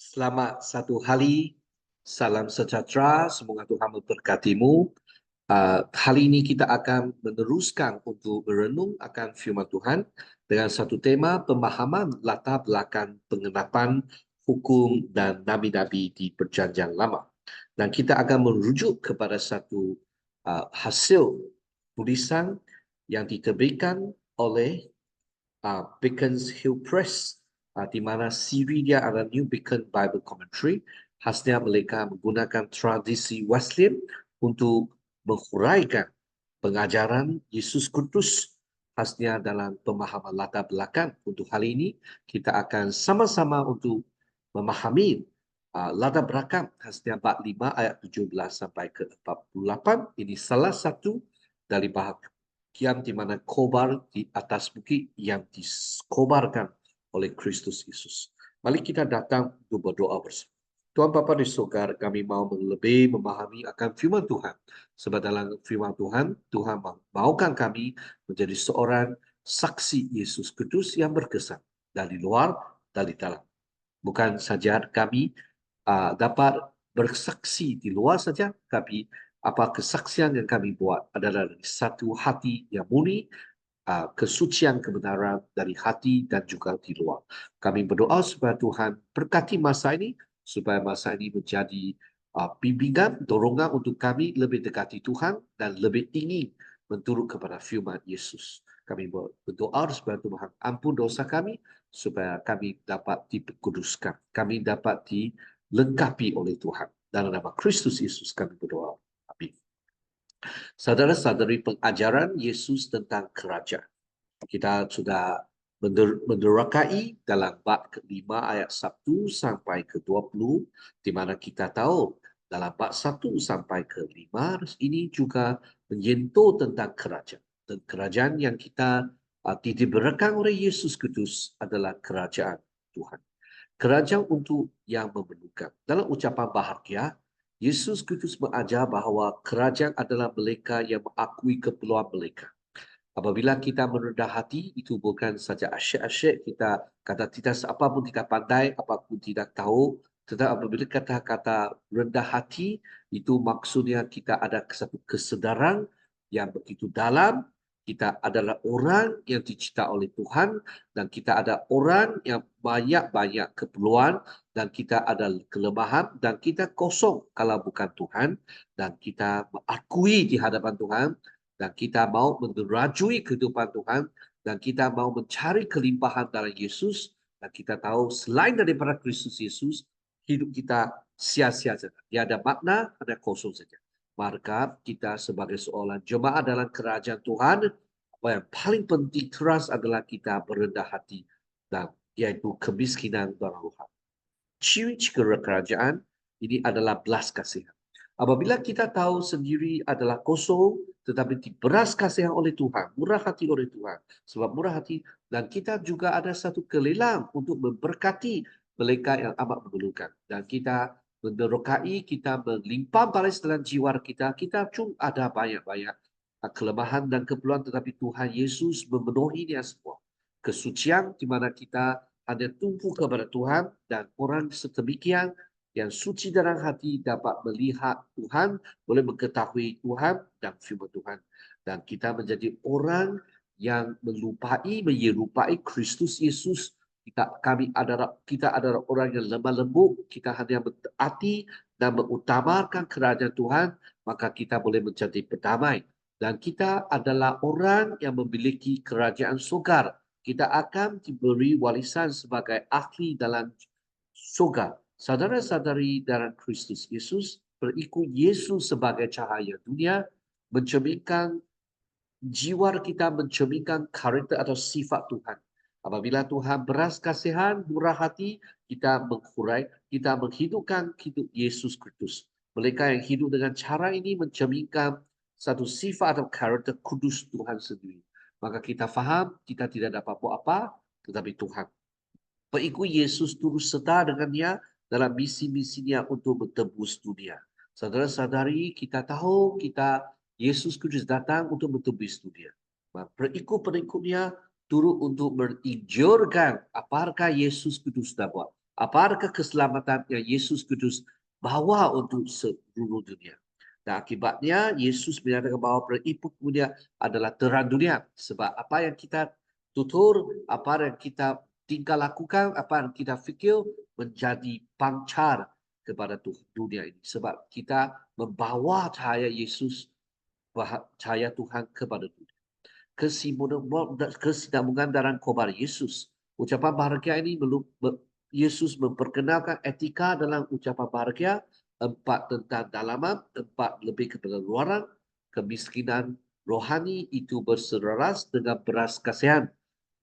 Selamat satu hari, salam sejahtera, semoga Tuhan memberkatimu. Hari ini kita akan meneruskan untuk merenung akan firman Tuhan dengan satu tema pemahaman latar belakang pengenapan hukum dan nabi-nabi di Perjanjian Lama. Dan kita akan merujuk kepada satu hasil tulisan yang diterbitkan oleh Beacons Hill Press, di mana siri dia adalah New Beacon Bible Commentary. Khasnya mereka menggunakan tradisi Wesleyan untuk menghuraikan pengajaran Yesus Kristus, khasnya dalam pemahaman latar belakang. Untuk hari ini, kita akan sama-sama untuk memahami latar belakang khasnya bab 5 ayat 17 sampai ke 48. Ini salah satu dari bahagian di mana kobar di atas bukit yang dikobarkan oleh Kristus Yesus. Mari kita datang untuk berdoa bersama. Tuhan Bapa di surga, kami mau lebih memahami akan firman Tuhan. Sebab dalam firman Tuhan, Tuhan maukan kami menjadi seorang saksi Yesus Kristus yang berkesan dari luar, dari dalam. Bukan saja kami dapat bersaksi di luar saja, tapi apa kesaksian yang kami buat adalah dari satu hati yang murni, kesucian kebenaran dari hati dan juga di luar. Kami berdoa supaya Tuhan berkati masa ini, supaya masa ini menjadi bimbingan, dorongan untuk kami lebih dekati Tuhan dan lebih ingin menturut kepada firman Yesus. Kami berdoa supaya Tuhan ampun dosa kami, supaya kami dapat dikuduskan, kami dapat dilengkapi oleh Tuhan. Dalam nama Kristus Yesus kami berdoa. Amin. Saudara-saudari, pengajaran Yesus tentang kerajaan. Kita sudah menerokai dalam bab ke-5 ayat 1 sampai ke-20, di mana kita tahu dalam bab 1 sampai ke-5 ini juga menyentuh tentang kerajaan. Dan kerajaan yang kita diberikan oleh Yesus Kristus adalah kerajaan Tuhan. Kerajaan untuk yang memerlukan. Dalam ucapan bahagia, Yesus Kristus mengajar bahawa kerajaan adalah mereka yang mengakui keperluan mereka. Apabila kita merendah hati, itu bukan saja asyik-asyik kita kata tidak apa pun tidak pandai, apa pun tidak tahu. Tetapi apabila kata-kata rendah hati, itu maksudnya kita ada satu kesedaran yang begitu dalam. Kita adalah orang yang dicipta oleh Tuhan dan kita ada orang yang banyak-banyak keperluan dan kita ada kelemahan dan kita kosong kalau bukan Tuhan dan kita mengakui di hadapan Tuhan dan kita mau menderajui kehidupan Tuhan dan kita mau mencari kelimpahan dari Yesus dan kita tahu selain daripada Kristus Yesus hidup kita sia-sia saja. Dia ada makna, ada kosong saja. Maka kita sebagai seorang jemaat dalam kerajaan Tuhan, apa yang paling penting keras adalah kita berendah hati dan yaitu kemiskinan dalam rohani. Ciri kerajaan ini adalah belas kasihan. Apabila kita tahu sendiri adalah kosong, tetapi diberas kasihan oleh Tuhan, murah hati oleh Tuhan. Sebab murah hati, dan kita juga ada satu kelelang untuk memberkati mereka yang amat memerlukan. Dan kita menerokai, kita melimpah balas dalam jiwa kita, kita cuma ada banyak-banyak kelemahan dan keperluan, tetapi Tuhan Yesus memenuhinya semua. Kesucian di mana kita hanya tumpu kepada Tuhan dan orang sedemikian yang suci dalam hati dapat melihat Tuhan, boleh mengetahui Tuhan dan firman Tuhan. Dan kita menjadi orang yang menyerupai Kristus Yesus. Kita adalah orang yang lemah lembut, kita hanya mentaati dan mengutamakan kerajaan Tuhan, maka kita boleh menjadi berdamai. Dan kita adalah orang yang memiliki kerajaan surga. Kita akan diberi warisan sebagai ahli dalam surga. Saudara-saudari dalam Kristus Yesus, berikut Yesus sebagai cahaya dunia, mencerminkan jiwa kita, mencerminkan karakter atau sifat Tuhan. Apabila Tuhan beras kasihan, murah hati, kita kita menghidupkan hidup Yesus Kristus. Mereka yang hidup dengan cara ini mencerminkan satu sifat atau karakter kudus Tuhan sendiri. Maka kita faham, kita tidak dapat buat apa, tetapi Tuhan. Pengikut Yesus turut serta dengannya dalam misi-misinya untuk bertebus dunia. Saudara-saudari, kita tahu Yesus Kristus datang untuk bertebus dunia. Pengikut-pengikutnya turut untuk menginjurkan apakah Yesus Kristus sudah buat. Apakah keselamatan yang Yesus Kudus bawa untuk seluruh dunia? Dan akibatnya Yesus menyatakan bahawa peribuk dunia adalah terang dunia. Sebab apa yang kita tutur, apa yang kita tinggal lakukan, apa yang kita fikir menjadi pancar kepada dunia ini. Sebab kita membawa cahaya Yesus, cahaya Tuhan kepada dunia. Kesinambungan dalam khobar Yesus. Ucapan bahagia ini Yesus memperkenalkan etika dalam ucapan bahagia, 4 tentang dalaman, 4 lebih kepada luaran, kemiskinan rohani itu berselaras dengan beras kasihan,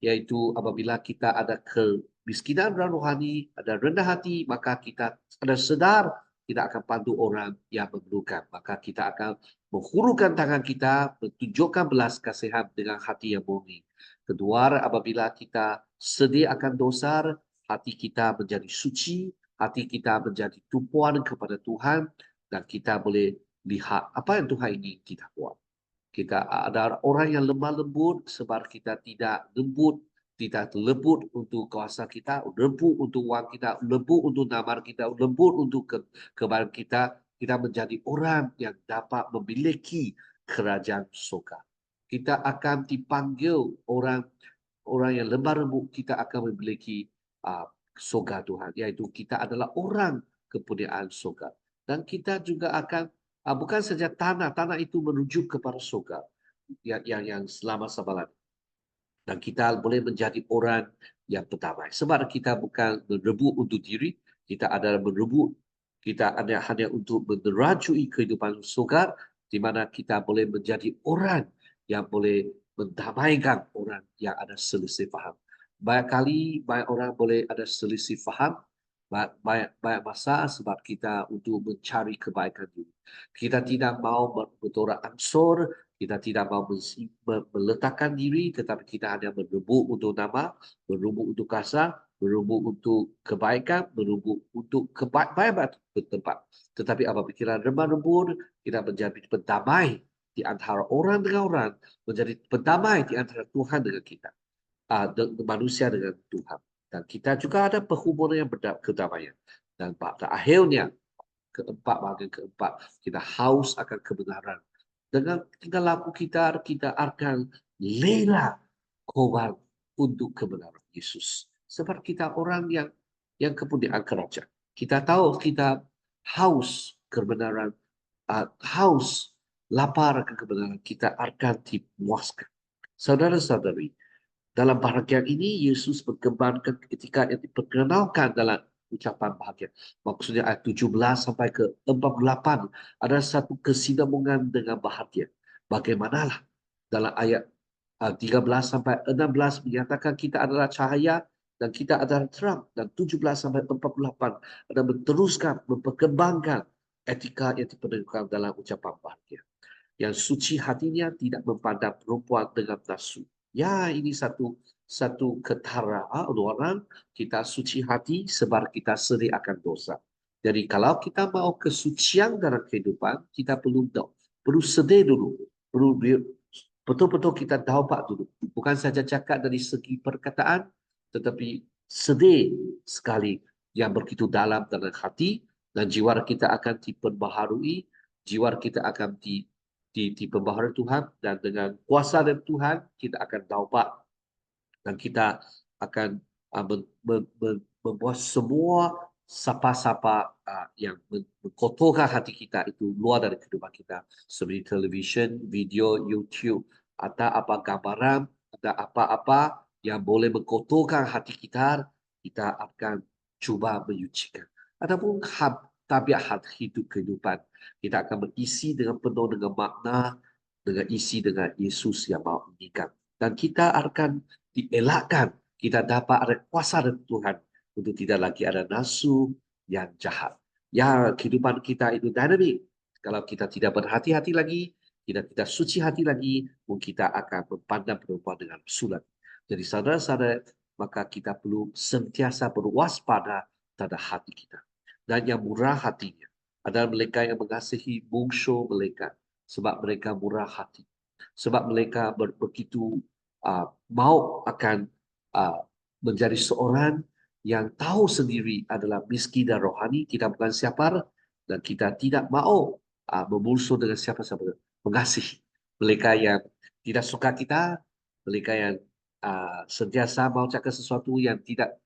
iaitu apabila kita ada kemiskinan rohani, ada rendah hati, maka kita ada sedar kita akan bantu orang yang memerlukan. Maka kita akan menghulurkan tangan kita, menunjukkan belas kasihan dengan hati yang murni. Kedua, apabila kita sedih akan dosa, hati kita menjadi suci, hati kita menjadi tumpuan kepada Tuhan, dan kita boleh lihat apa yang Tuhan ingin kita buat. Kita ada orang yang lemah lembut sebab kita tidak lembut, tidak lembut untuk kuasa kita, lembut untuk wang kita, lembut untuk nama kita, lembut untuk kebahagiaan kita. Kita menjadi orang yang dapat memiliki kerajaan surga. Kita akan dipanggil orang yang lemah lembut, kita akan memiliki surga Tuhan, iaitu kita adalah orang kepunyaan surga. Dan kita juga akan bukan saja tanah itu menuju kepada surga yang selama-lamanya. Dan kita boleh menjadi orang yang berdamai. Sebab kita bukan merebut untuk diri, kita adalah merebut, kita hanya untuk menerajui kehidupan surga, di mana kita boleh menjadi orang yang boleh mendamaikan orang yang ada selisih faham. Banyak kali banyak orang boleh ada selisih faham, banyak masa sebab kita untuk mencari kebaikan diri. Kita tidak mau bertolak ansur, kita tidak mau meletakkan diri, tetapi kita hanya merebut untuk nama, merebut untuk kasar, merebut untuk kebaikan, merebut untuk kebaikan bertempat. Tetapi apabila kita remah lembut, kita menjadi pendamai di antara orang dengan orang, menjadi pendamai di antara Tuhan dengan kita, manusia dengan Tuhan. Dan kita juga ada perhubungan yang kedamaian. Dan pada akhirnya, bahagian keempat, kita haus akan kebenaran. Dengan tingkah laku kita akan rela korban untuk kebenaran Yesus. Sebab kita orang yang kepunyaan kerajaan. Kita tahu kita haus kebenaran, haus lapar akan kebenaran, kita akan dipuaskan. Saudara-saudari, dalam bahagian ini Yesus mengembangkan ketika yang diperkenalkan dalam ucapan bahagia. Maksudnya ayat 17 sampai ke 48 ada satu kesinambungan dengan bahagia. Bagaimanalah dalam ayat 13 sampai 16 menyatakan kita adalah cahaya dan kita adalah terang, dan 17 sampai 48 ada meneruskan memperkembangkan etika yang diperkenalkan dalam ucapan bahagia. Yang suci hatinya tidak memandang perempuan dengan nafsu. Ya, ini satu ketara orang kita suci hati sebab kita sedih akan dosa. Jadi kalau kita mau kesucian dalam kehidupan, kita perlu sedih dulu, perlu betul-betul kita dapat dulu. Bukan saja cakap dari segi perkataan, tetapi sedih sekali yang begitu dalam hati, dan jiwa kita akan diperbaharui, jiwa kita akan diperbaharui Tuhan, dan dengan kuasa dari Tuhan kita akan taubat, dan kita akan membuat semua sapa-sapa yang mengkotorkan hati kita itu luar dari kehidupan kita, seperti televisyen, video, YouTube, atau apa gambaran, atau apa-apa yang boleh mengkotorkan hati kita, kita akan cuba menyucikan. Ataupun tabiat hidup kehidupan, kita akan berisi dengan penuh dengan makna, dengan isi dengan Yesus yang mau meninggal. Dan kita akan dielakkan, kita dapat ada kuasa dari Tuhan untuk tidak lagi ada nafsu yang jahat. Ya, kehidupan kita itu dinamik. Kalau kita tidak berhati-hati lagi, kita tidak suci hati lagi, mungkin kita akan memandang perempuan dengan sulat. Jadi saudara-saudara, maka kita perlu sentiasa berwaspada terhadap hati kita. Dan yang murah hatinya adalah mereka yang mengasihi bungsu mereka, sebab mereka murah hati. Sebab mereka begitu mau akan menjadi seorang yang tahu sendiri adalah miskin dan rohani, kita bukan siapa, dan kita tidak mau bermusuh dengan siapa-siapa. Mengasihi mereka yang tidak suka kita, mereka yang sentiasa mau cakap sesuatu yang tidak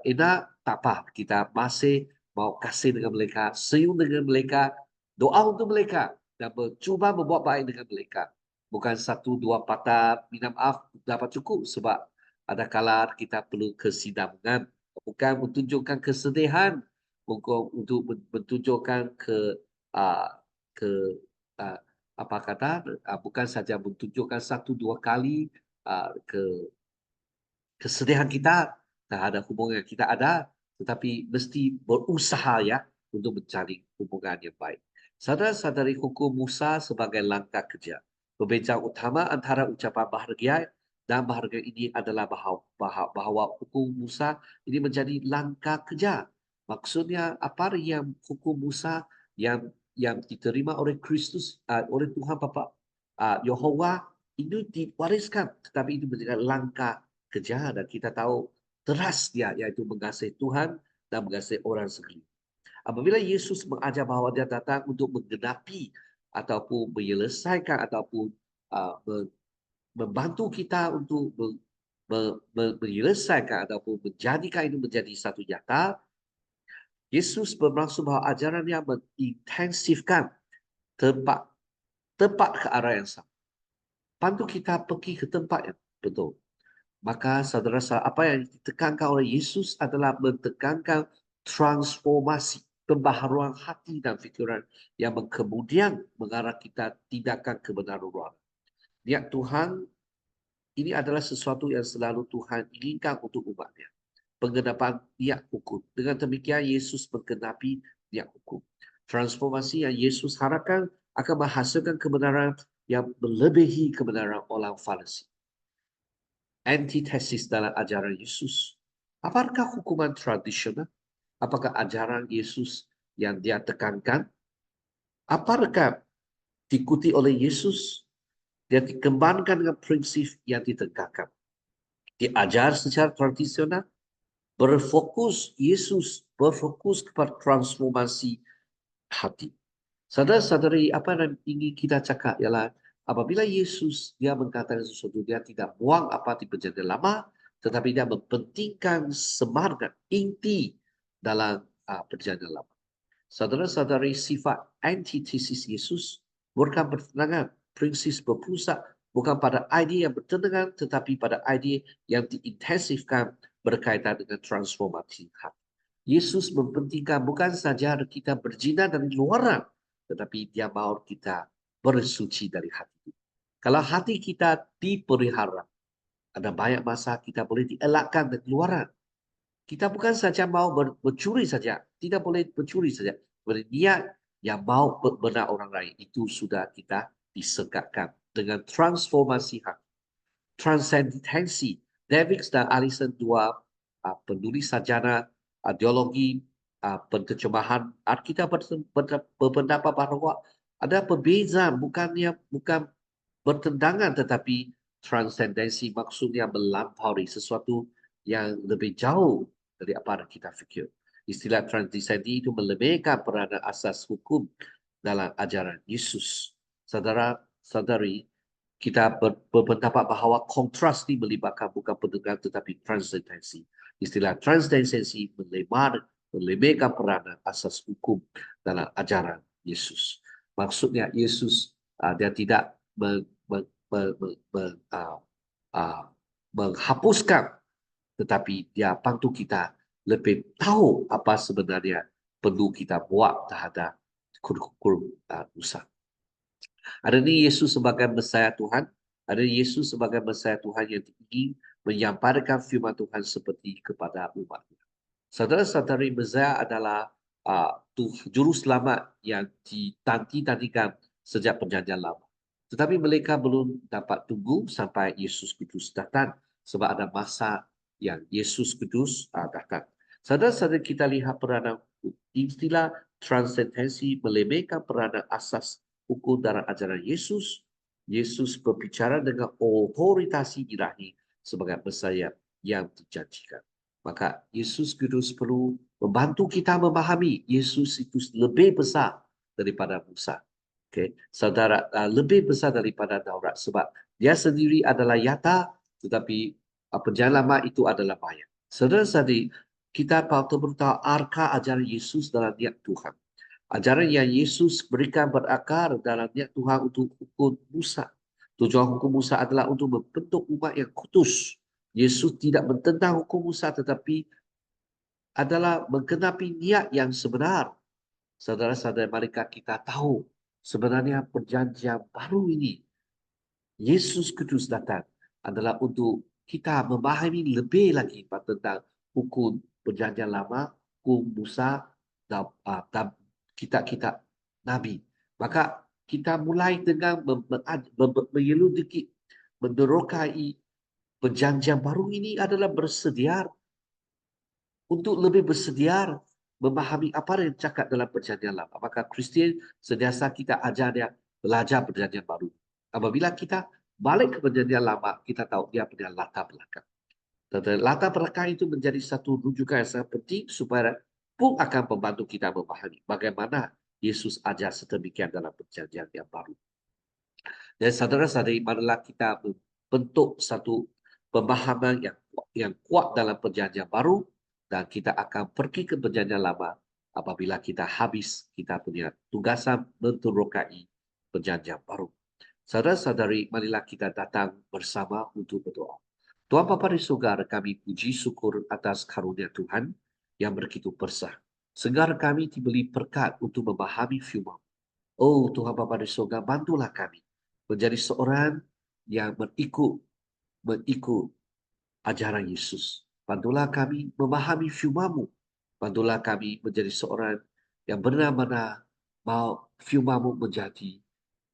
enak, tak apa. Kita masih mau kasih dengan mereka, senyum dengan mereka, doa untuk mereka, dan mencuba membuat baik dengan mereka. Bukan satu dua patah minta maaf dapat cukup, sebab ada kala kita perlu kesinambungan, bukan menunjukkan kesedihan, bukan untuk menunjukkan uh, ke uh, apa kata bukan saja menunjukkan satu dua kali kesedihan kita terhadap hubungan yang kita ada, tetapi mesti berusaha ya untuk mencari hubungan yang baik. Sadar-sadari hukum Musa sebagai langkah kerja. Perbezaan utama antara ucapan bahagia dan bahagia ini adalah bahawa hukum Musa ini menjadi langkah kerja. Maksudnya apa yang hukum Musa yang diterima oleh Kristus, oleh Tuhan Bapa, Yehova, itu diwariskan, tetapi itu menjadi langkah kerja, dan kita tahu teras dia, yaitu mengasihi Tuhan dan mengasihi orang sekeliling. Apabila Yesus mengajar bahawa dia datang untuk menggenapi ataupun menyelesaikan ataupun membantu kita untuk menyelesaikan ataupun menjadikan ini menjadi satu nyata, Yesus bermaksud bahawa ajarannya mengintensifkan tempat tempat ke arah yang sama. Bantu kita pergi ke tempat yang betul. Maka saudara-saudara, apa yang ditekankan oleh Yesus adalah mentekankan transformasi, pembaharuan hati dan fikiran yang kemudian mengarah kita tindakan kebenaran rohani. Niat Tuhan ini adalah sesuatu yang selalu Tuhan inginkan untuk umatnya. Penggenapan niat hukum. Dengan demikian, Yesus menggenapi niat hukum. Transformasi yang Yesus harapkan akan menghasilkan kebenaran yang melebihi kebenaran orang Farisi. Antitesis dalam ajaran Yesus. Apakah hukuman tradisional? Apakah ajaran Yesus yang dia tekankan? Apakah diikuti oleh Yesus? Dia dikembangkan dengan prinsip yang ditekankan. Diajar secara tradisional, Yesus berfokus kepada transformasi hati. Saudara-saudari, apa yang ingin kita cakap ialah apabila Yesus dia mengatakan sesuatu, dia tidak buang apa di perjanjian lama, tetapi dia mempentingkan semangat inti dalam perjanjian lama. Saudara-saudari, sifat antitesis Yesus bukan bertentangan, prinsip berpusat bukan pada idea yang bertentangan, tetapi pada idea yang diintensifkan berkaitan dengan transformasi hati. Yesus mempentingkan bukan saja kita berzina dari luaran, tetapi dia mahu kita bersuci dari hati. Kalau hati kita dipelihara, ada banyak masa kita boleh dielakkan dari luaran. Kita bukan saja mau mencuri saja, tidak boleh mencuri saja. Niat yang mau benar orang lain, itu sudah kita disekatkan dengan transformasi hati. Transendensi. Davids dan Allison, dua penulis sarjana teologi penterjemahan Alkitab, berpendapat bahawa ada perbezaan, bukan bertentangan, tetapi transendensi maksudnya melampaui sesuatu yang lebih jauh dari apa yang kita fikir. Istilah transendensi itu melebihkan peranan asas hukum dalam ajaran Yesus. Saudara-saudari, kita berpendapat bahawa kontras ini melibatkan bukan pendengar tetapi transendensi. Istilah transendensi melebihkan peranan asas hukum dalam ajaran Yesus. Maksudnya Yesus dia tidak menghapuskan, tetapi dia bantu kita lebih tahu apa sebenarnya perlu kita buat terhadap kurikulum Musa. Ada ni Yesus sebagai Mesias Tuhan, ada Yesus sebagai Mesias Tuhan yang ingin menyampaikan firman Tuhan seperti kepada umatnya. Saudara-saudari, Mesias adalah juru selamat yang ditanti-tantikan sejak perjanjian lama. Tetapi mereka belum dapat tunggu sampai Yesus Kristus datang, sebab ada masa yang Yesus Kristus datang. Saudara-saudari, kita lihat peranan istilah transendensi melebihkan peranan asas hukum dalam ajaran Yesus. Yesus berbicara dengan otoritasi ilahi sebagai Mesias yang dijanjikan. Maka Yesus Kudus perlu membantu kita memahami Yesus itu lebih besar daripada Musa. Okay. Saudara, lebih besar daripada Taurat sebab dia sendiri adalah nyata, tetapi perjanjian lama itu adalah maya. Saudara-saudari, kita perlu tahu arka ajaran Yesus dalam niat Tuhan. Ajaran yang Yesus berikan berakar dalam niat Tuhan untuk hukum Musa. Tujuan hukum Musa adalah untuk membentuk umat yang kudus. Yesus tidak mententang hukum Musa tetapi adalah menggenapi niat yang sebenar. Saudara-saudara, mereka kita tahu sebenarnya perjanjian baru ini, Yesus Kudus datang adalah untuk kita memahami lebih lagi tentang hukum perjanjian lama, hukum Musa dan kitab-kitab Nabi. Maka kita mulai dengan menyelidiki, menerokai perjanjian baru ini adalah bersedia untuk lebih bersedia memahami apa yang cakap dalam perjanjian lama. Maka Kristian sentiasa kita ajar dia belajar perjanjian baru. Apabila kita balik ke perjanjian lama, kita tahu dia punya latar belakang. Dan latar belakang itu menjadi satu rujukan yang sangat penting supaya pun akan membantu kita memahami bagaimana Yesus ajar sedemikian dalam perjanjian yang baru. Dan saudara-saudari, marilah kita membentuk satu pemahaman yang kuat dalam perjanjian baru dan kita akan pergi ke perjanjian lama apabila kita habis kita punya tugasan menterokai perjanjian baru. Saudara-saudari, marilah kita datang bersama untuk berdoa. Tuhan Bapa di surga, kami puji syukur atas karunia Tuhan yang begitu besar. Sehingga kami diberi berkat untuk memahami firman. Oh Tuhan Bapa di surga, bantulah kami menjadi seorang yang mengikut ajaran Yesus. Bantulah kami memahami firman-Mu. Bantulah kami menjadi seorang yang benar-benar mau firman-Mu menjadi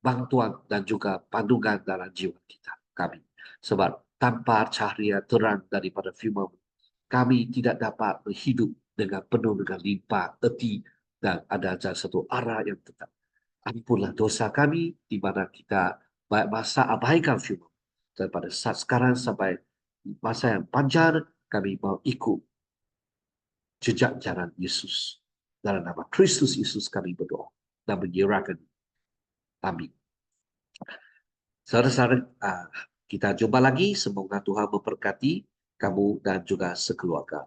bantuan dan juga panduan dalam jiwa kita kami. Sebab tanpa cahaya terang daripada firman-Mu, kami tidak dapat hidup dengan penuh dengan limpah erti dan ada satu arah yang tetap. Ampunlah dosa kami di mana kita banyak masa abaikan firman. Dan pada saat sekarang sampai masa yang panjang kami mau ikut jejak jalan Yesus. Dalam nama Kristus Yesus kami berdoa dan menyerahkan. Amin. Saudara-saudara, kita jumpa lagi. Semoga Tuhan memberkati kamu dan juga sekeluarga.